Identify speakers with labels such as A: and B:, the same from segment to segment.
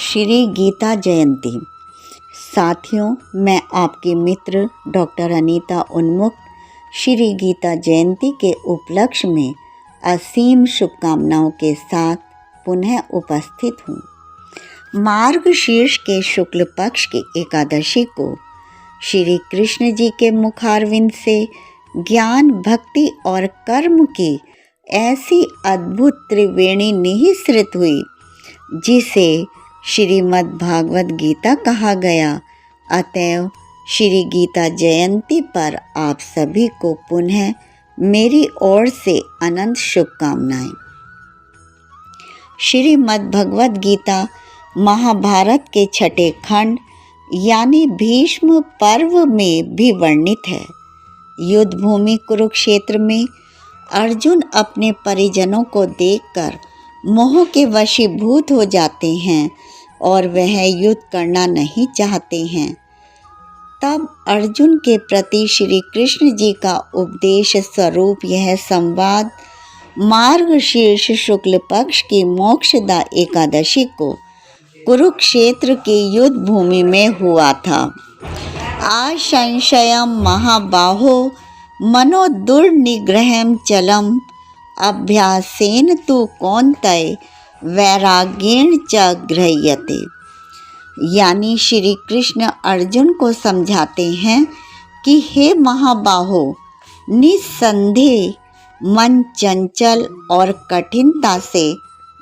A: श्री गीता जयंती। साथियों, मैं आपकी मित्र डॉक्टर अनीता उन्मुक्त श्री गीता जयंती के उपलक्ष्य में असीम शुभकामनाओं के साथ पुनः उपस्थित हूँ। मार्गशीर्ष के शुक्ल पक्ष की एकादशी को श्री कृष्ण जी के मुखारविंद से ज्ञान, भक्ति और कर्म की ऐसी अद्भुत त्रिवेणी निःसृत हुई जिसे श्रीमद् भागवत गीता कहा गया। अतएव श्री गीता जयंती पर आप सभी को पुनः मेरी ओर से अनंत शुभकामनाएं। श्रीमद् भगवत गीता महाभारत के छठे खंड यानी भीष्म पर्व में भी वर्णित है। युद्ध भूमि कुरुक्षेत्र में अर्जुन अपने परिजनों को देखकर मोह के वशीभूत हो जाते हैं और वह युद्ध करना नहीं चाहते हैं। तब अर्जुन के प्रति श्री कृष्ण जी का उपदेश स्वरूप यह संवाद मार्गशीर्ष शुक्ल पक्ष की मोक्षदा एकादशी को कुरुक्षेत्र की युद्ध भूमि में हुआ था। आशंशयम महाबाहो मनो दुर्निग्रहम चलम अभ्यासेन तु कौन्तेय वैराग्येण च गृह्यते। यानी श्री कृष्ण अर्जुन को समझाते हैं कि हे महाबाहो, निस्संदेह मन चंचल और कठिनता से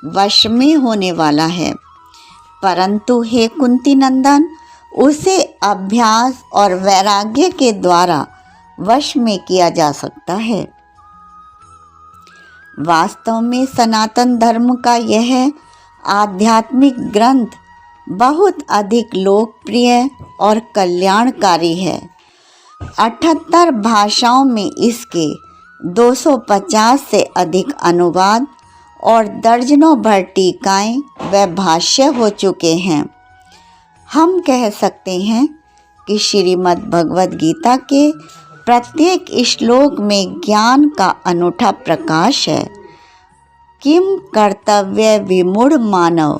A: वश में होने वाला है, परंतु हे कुंती नंदन, उसे अभ्यास और वैराग्य के द्वारा वश में किया जा सकता है। वास्तव में सनातन धर्म का यह आध्यात्मिक ग्रंथ बहुत अधिक लोकप्रिय और कल्याणकारी है। 78 भाषाओं में इसके 250 से अधिक अनुवाद और दर्जनों भर टीकाएं व भाष्य हो चुके हैं। हम कह सकते हैं कि श्रीमद् भगवद गीता के प्रत्येक श्लोक में ज्ञान का अनूठा प्रकाश है। किम कर्तव्य विमूढ़ मानव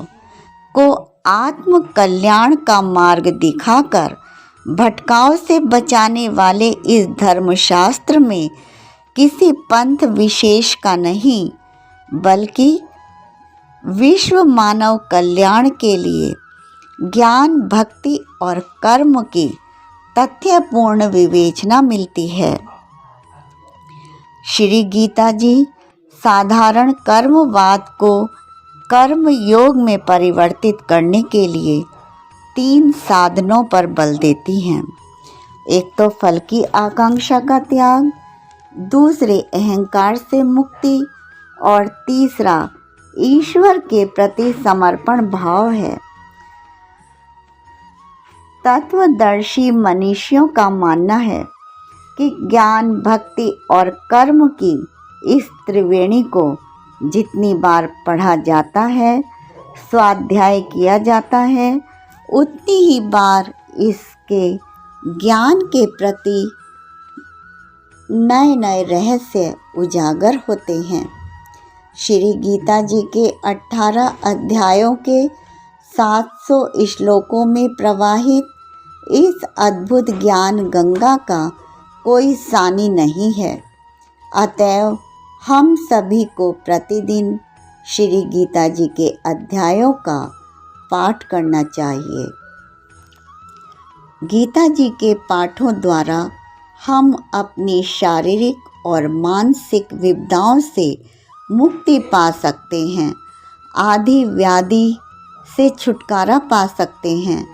A: को आत्म कल्याण का मार्ग दिखाकर भटकाव से बचाने वाले इस धर्मशास्त्र में किसी पंथ विशेष का नहीं, बल्कि विश्व मानव कल्याण के लिए ज्ञान, भक्ति और कर्म की तथ्यपूर्ण विवेचना मिलती है। श्री गीता जी साधारण कर्मवाद को कर्म योग में परिवर्तित करने के लिए 3 साधनों पर बल देती हैं। एक तो फल की आकांक्षा का त्याग, दूसरे अहंकार से मुक्ति और तीसरा ईश्वर के प्रति समर्पण भाव है। तत्वदर्शी मनीषियों का मानना है कि ज्ञान, भक्ति और कर्म की इस त्रिवेणी को जितनी बार पढ़ा जाता है, स्वाध्याय किया जाता है, उतनी ही बार इसके ज्ञान के प्रति नए नए रहस्य उजागर होते हैं। श्री गीता जी के 18 अध्यायों के 700 श्लोकों में प्रवाहित इस अद्भुत ज्ञान गंगा का कोई सानी नहीं है। अतएव हम सभी को प्रतिदिन श्री गीता जी के अध्यायों का पाठ करना चाहिए। गीता जी के पाठों द्वारा हम अपनी शारीरिक और मानसिक विपदाओं से मुक्ति पा सकते हैं, आदि व्याधि से छुटकारा पा सकते हैं,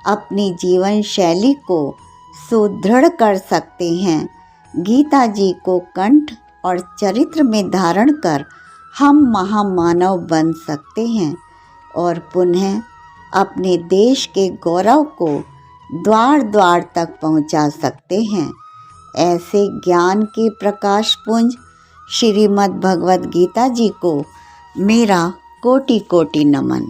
A: अपनी जीवन शैली को सुदृढ़ कर सकते हैं। गीता जी को कंठ और चरित्र में धारण कर हम महामानव बन सकते हैं और पुनः अपने देश के गौरव को द्वार द्वार तक पहुंचा सकते हैं। ऐसे ज्ञान के प्रकाश पुंज श्रीमद् भगवद गीता जी को मेरा कोटि कोटि नमन।